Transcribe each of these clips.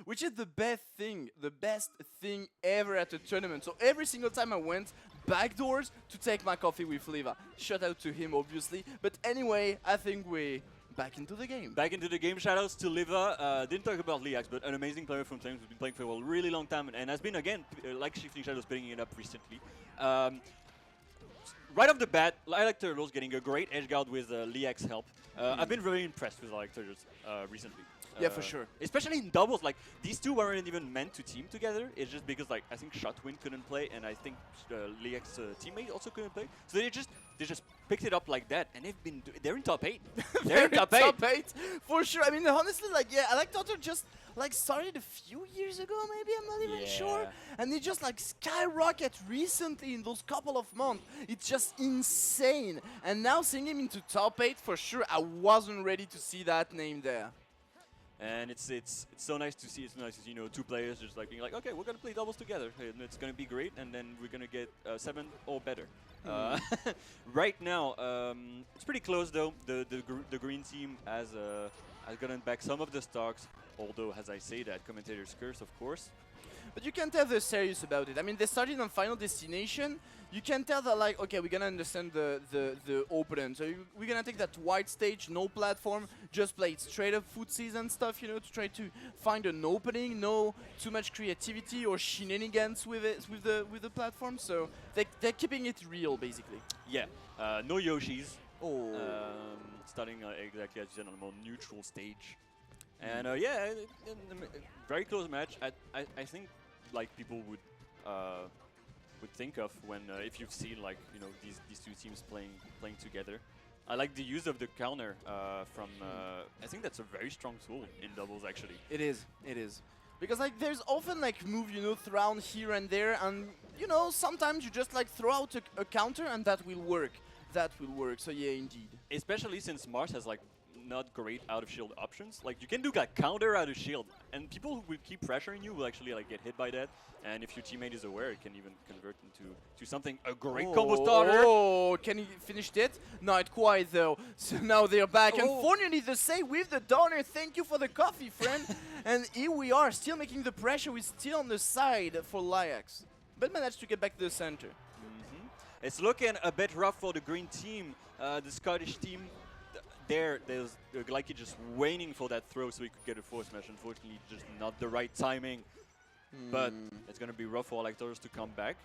which is the best thing ever at a tournament. So every single time I went backdoors to take my coffee with Leva. Shout out to him, obviously. But anyway, I think we back into the game. Back into the game. Shoutouts to Liva. Didn't talk about Liax, but an amazing player from Flames who's been playing for a really long time and has been, again, like ShiftingShadows, picking it up recently. Right off the bat, ILikeTurtles getting a great edge guard with Liax help. I've been very impressed with ILikeTurtles recently. Yeah, for sure. Especially in doubles, like these two weren't even meant to team together. It's just because like I think Shotwin couldn't play, and I think Liax teammate also couldn't play. So they just picked it up like that, and they're in top 8. They're in top 8. Top 8 for sure. I mean, honestly, like yeah, ILikeTurtles just like started a few years ago, maybe, I'm not even sure, and they just like skyrocket recently in those couple of months. It's just insane. And now seeing him into top 8 for sure, I wasn't ready to see that name there. And it's so nice to see. It's nice to see, you know, two players just like being like, okay, we're gonna play doubles together, and it's gonna be great, and then we're gonna get 7 or better. Right now, it's pretty close though. The green team has gotten back some of the stocks, although as I say that, commentators curse, of course. But you can tell they're serious about it. I mean, they started on Final Destination. You can tell that, like, okay, we're gonna understand the opponent. So we're gonna take that white stage, no platform, just play it straight up footsies and stuff, you know, to try to find an opening. No too much creativity or shenanigans with it, with the platform. So they're keeping it real, basically. Yeah, no Yoshis. Oh. Starting exactly as you said on a more neutral stage. And yeah, very close match. I think like people would think of when if you've seen like, you know, these two teams playing together. I like the use of the counter from. I think that's a very strong tool in doubles actually. It is. It is. Because like there's often like move, you know, thrown here and there, and you know sometimes you just like throw out a counter and that will work. That will work. So yeah, indeed. Especially since Mars has like not great out of shield options. Like you can do like counter out of shield, and people who will keep pressuring you will actually like get hit by that. And if your teammate is aware, it can even convert into something a great combo starter. Oh, can he finish it? Not quite though. So now they're back. Unfortunately, the save with the donor. Thank you for the coffee, friend. And here we are, still making the pressure. We're still on the side for Liax, but managed to get back to the center. It's looking a bit rough for the green team. The Scottish team. There's Glaikit just waiting for that throw so he could get a force smash. Unfortunately, just not the right timing. But it's gonna be rough for ILikeTurtles to come back.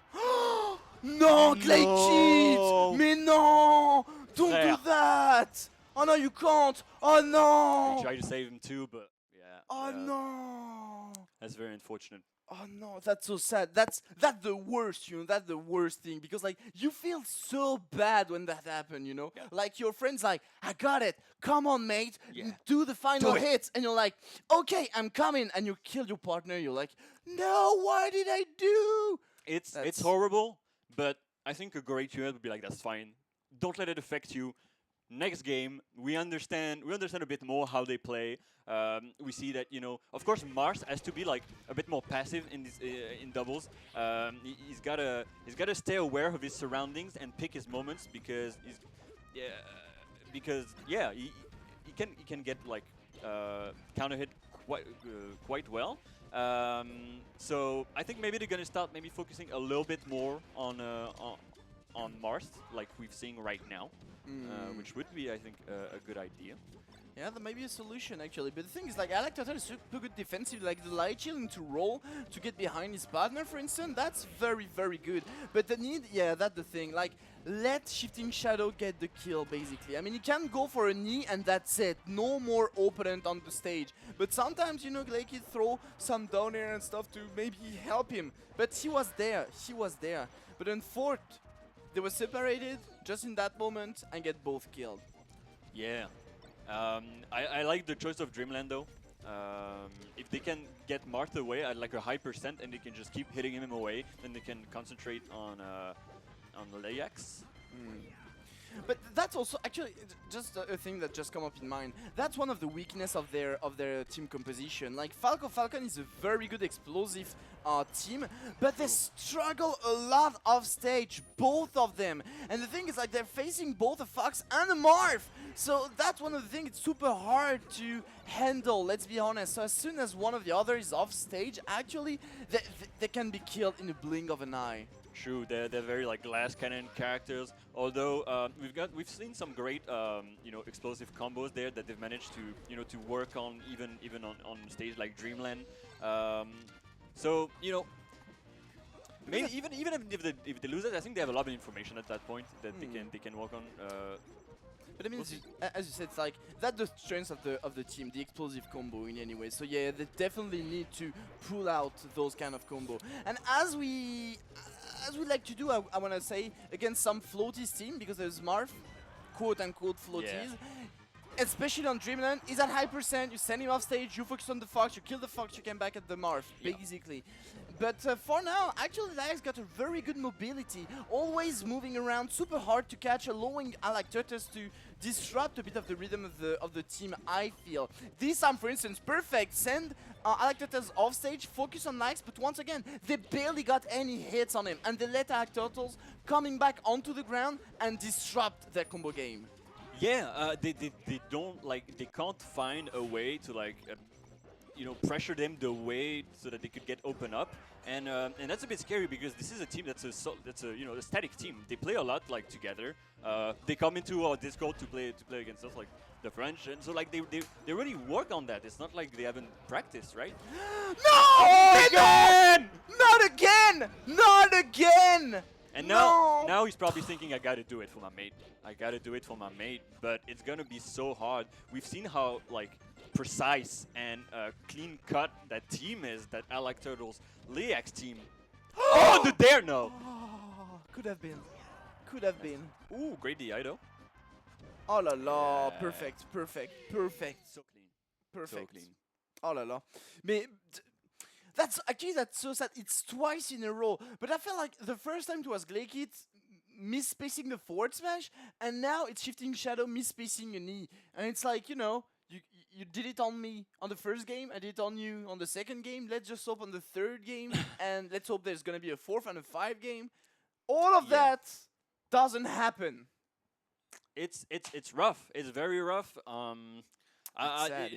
No, Glaikit! Mais non! Don't do that! Oh no, you can't! Oh no! He tried to save him too, but yeah. Oh no! That's very unfortunate. Oh no, that's so sad. That's the worst, you know. That's the worst thing, because like you feel so bad when that happened, you know. Yeah. Like your friend's like, "I got it. Come on, mate. Do the final hit," and you're like, "Okay, I'm coming," and you kill your partner. You're like, "No, why did I do?" It's horrible, but I think a great unit would be like, "That's fine. Don't let it affect you." Next game, we understand a bit more how they play. We see that, you know, of course Mars has to be like a bit more passive in this in doubles. He's gotta stay aware of his surroundings and pick his moments, because he can get like counter hit quite well. So I think maybe they're gonna start focusing a little bit more on Mars, like we've seen right now. Which would be, I think, a good idea. Yeah, that might be a solution actually. But the thing is, like, ILikeTurtles is super good defensive. Like the light shielding to roll to get behind his partner, for instance, that's very, very good. But the need, yeah, that's the thing. Like, let ShiftingShadow get the kill, basically. I mean, he can go for a knee and that's it. No more opponent on the stage. But sometimes, you know, Glaikit throw some down air and stuff to maybe help him. But he was there. He was there. But unfortunately, they were separated just in that moment and get both killed. Yeah. I like the choice of Dreamland though. If they can get Marth away at like a high percent and they can just keep hitting him away, then they can concentrate on Liax. But that's also actually just a thing that just come up in mind. That's one of the weakness of their team composition. Like Falcon is a very good explosive team, but they struggle a lot off stage, both of them. And the thing is, like, they're facing both a Fox and a Marth, So that's one of the things, it's super hard to handle, let's be honest. So as soon as one of the other is off stage, actually, they can be killed in a blink of an eye. True, they're very like glass cannon characters. Although we've seen some great explosive combos there that they've managed to to work on even on stage like Dreamland. So maybe even if they lose it, I think they have a lot of information at that point that they can work on. But I mean, We'll as you said, it's like that's the strength of the team, the explosive combo in any way. So yeah, they definitely need to pull out those kind of combo. And as we like to do, I want to say against some floaties team, because there's Marth, quote unquote floaties. Yeah. Especially on Dreamland, he's at high percent, you send him off stage, you focus on the Fox, you kill the Fox, you come back at the Marth, basically. But for now, actually Liax got a very good mobility, always moving around, super hard to catch, allowing ILikeTurtles to disrupt a bit of the rhythm of the team, I feel. This time, for instance, perfect, send ILikeTurtles off stage, focus on Liax, but once again, they barely got any hits on him, and they let ILikeTurtles coming back onto the ground and disrupt their combo game. Yeah, they don't they can't find a way to pressure them the way so that they could get open up, and that's a bit scary because this is a team that's a static team. They play a lot together. They come into our Discord to play against us like the French, and so they really work on that. It's not like they haven't practiced, right? No! Oh, again! Not again! Not again! And now he's probably thinking, I gotta do it for my mate. I gotta do it for my mate. But it's gonna be so hard. We've seen how precise and clean cut that team is. That ILikeTurtles Liax team. Oh, the dare no! Oh, could have been. Could have been. Ooh, great DI though. Oh la la! Yeah. Perfect, perfect, perfect. So clean. Perfect. So clean. Oh la la. That's so sad. It's twice in a row. But I feel like the first time it was Glaikit misspacing the forward smash, and now it's ShiftingShadows misspacing a knee. And it's like, you did it on me on the first game, I did it on you on the second game. Let's just hope on the third game, and let's hope there's gonna be a fourth and a fifth game. All of that doesn't happen. It's rough. It's very rough. Sad,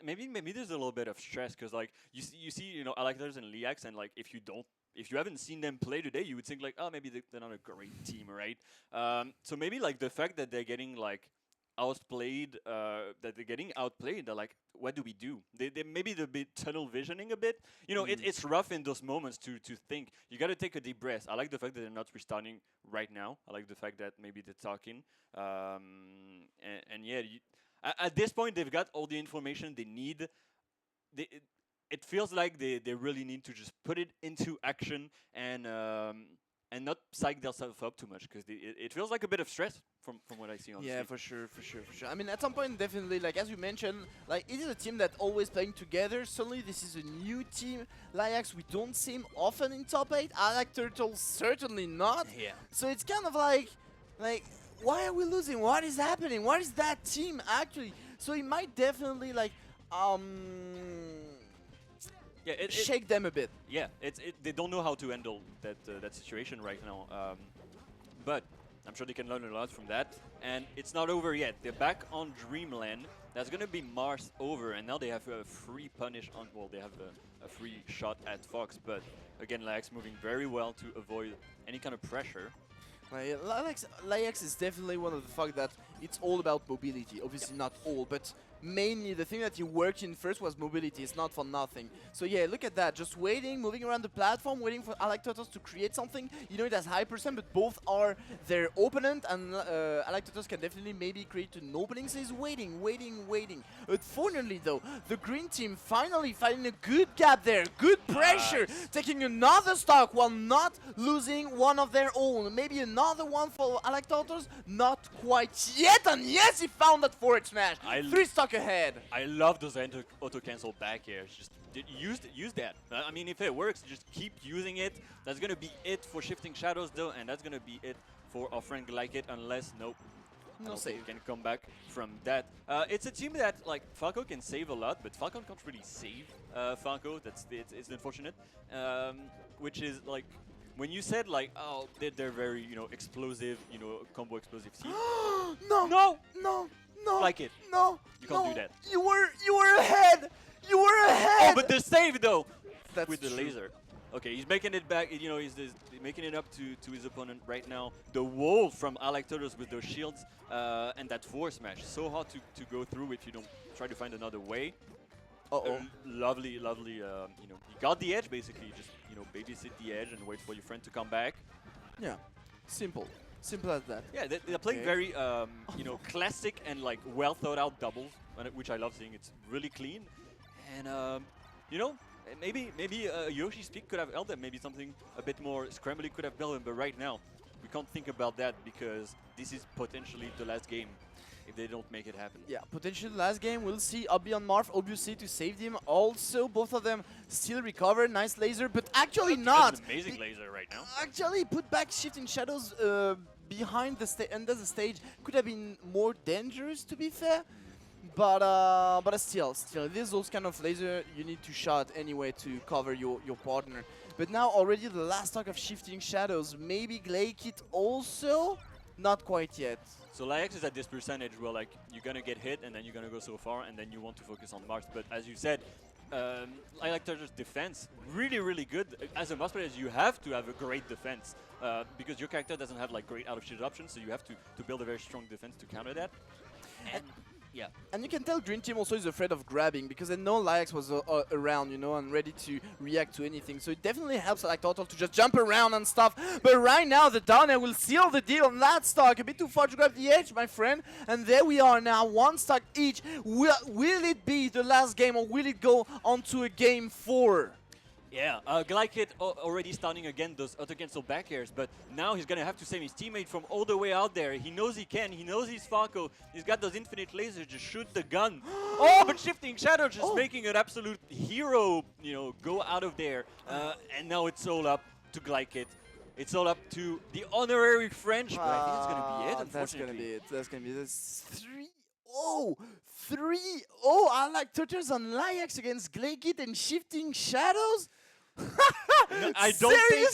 Maybe there's a little bit of stress because you see ILikeTurtles and Liax, and if you haven't seen them play today, you would think maybe they're not a great team, right? So maybe the fact that they're getting outplayed, they're like, what do we do? They're be tunnel visioning a bit. It's rough in those moments to think. You got to take a deep breath. I like the fact that they're not restarting right now. I like the fact that maybe they're talking. At this point, they've got all the information they need. It feels like they really need to just put it into action and not psych themselves up too much, because it feels like a bit of stress from what I see on Yeah, stage. for sure. I mean, at some point, definitely, as you mentioned, it is a team that always playing together. Suddenly, this is a new team. Liax, we don't see him often in top 8. ILikeTurtles, certainly not. Yeah. So it's kind of like, why are we losing? What is happening? What is that team actually? So it might definitely shake them a bit. Yeah, they don't know how to handle that situation right now. But I'm sure they can learn a lot from that. And it's not over yet. They're back on Dreamland. That's gonna be Mars over, and now they have a free punish on. Well, they have a free shot at Fox, but again, Liax moving very well to avoid any kind of pressure. Liax is definitely one of the fact that it's all about mobility. Obviously not all, but mainly the thing that you worked in first was mobility. It's not for nothing. So yeah, look at that. Just waiting, moving around the platform, waiting for ILikeTurtles to create something. It has high percent, but both are their opponent, and ILikeTurtles can definitely maybe create an opening. So he's waiting. Unfortunately though, the green team finally finding a good gap there. Good pressure. Taking another stock while not losing one of their own. Maybe another one for ILikeTurtles. Not quite yet. And yes, he found that forward smash. 3 stock ahead. I love those auto cancel back airs. Just use that. I mean, if it works, just keep using it. That's gonna be it for ShiftingShadows though, and that's gonna be it for our friend Glaikit, unless no save can come back from that. It's a team that Falco can save a lot, but Falcon can't really save Falco. It's unfortunate, which is when you said like, oh, they're very, explosive, combo explosive team. No! No! No! No! Like it. No! You can't no. do that. You were ahead! You were ahead! Oh, but the save though! That's with the true. laser. Okay, he's making it back, he's making it up to his opponent right now. The wall from ILikeTurtles with those shields and that force smash. So hard to go through if you don't try to find another way. Uh-oh. Lovely, you got the edge basically. Just, babysit the edge and wait for your friend to come back. Yeah. Simple. Simple as that. Yeah, they're playing very, classic and like well thought out doubles, which I love seeing. It's really clean. And, maybe Yoshi's pick could have helped them. Maybe something a bit more scrambly could have helped them. But right now, we can't think about that because this is potentially the last game if they don't make it happen. Yeah, potentially last game. We'll see Obi on Marth, obviously, to save them. Also, both of them still recover. Nice laser, but actually not. That's an amazing laser right now. Actually, put back ShiftingShadows behind the under the stage could have been more dangerous, to be fair. But still, there's those kind of laser you need to shot anyway to cover your partner. But now already the last stock of ShiftingShadows, maybe Glaikit also, not quite yet. So Liax is at this percentage where like you're gonna get hit and then you're gonna go so far and then you want to focus on Mars. But as you said, ILikeTurtles defense really good. As a Mars player, you have to have a great defense because your character doesn't have like great out of shield options, so you have to build a very strong defense to counter that. And yeah. And you can tell Green Team also is afraid of grabbing because they know Liax was around, and ready to react to anything. So it definitely helps ILikeTurtles to just jump around and stuff. But right now, the down air will seal the deal on that stock. A bit too far to grab the edge, my friend. And there we are now, one stock each. Will it be the last game or will it go on to a game 4? Yeah, Glaikit already starting again those auto-cancel back airs, but now he's gonna have to save his teammate from all the way out there. He knows he can, he knows he's Falco, he's got those infinite lasers, just shoot the gun. Oh, but ShiftingShadows just making an absolute hero, go out of there. And now it's all up to Glaikit. It's all up to the honorary French, but I think it's gonna be it, unfortunately. That's gonna be it. That's 3-0. 3-0. ILikeTurtles on Liax against Glaikit and ShiftingShadows. I don't think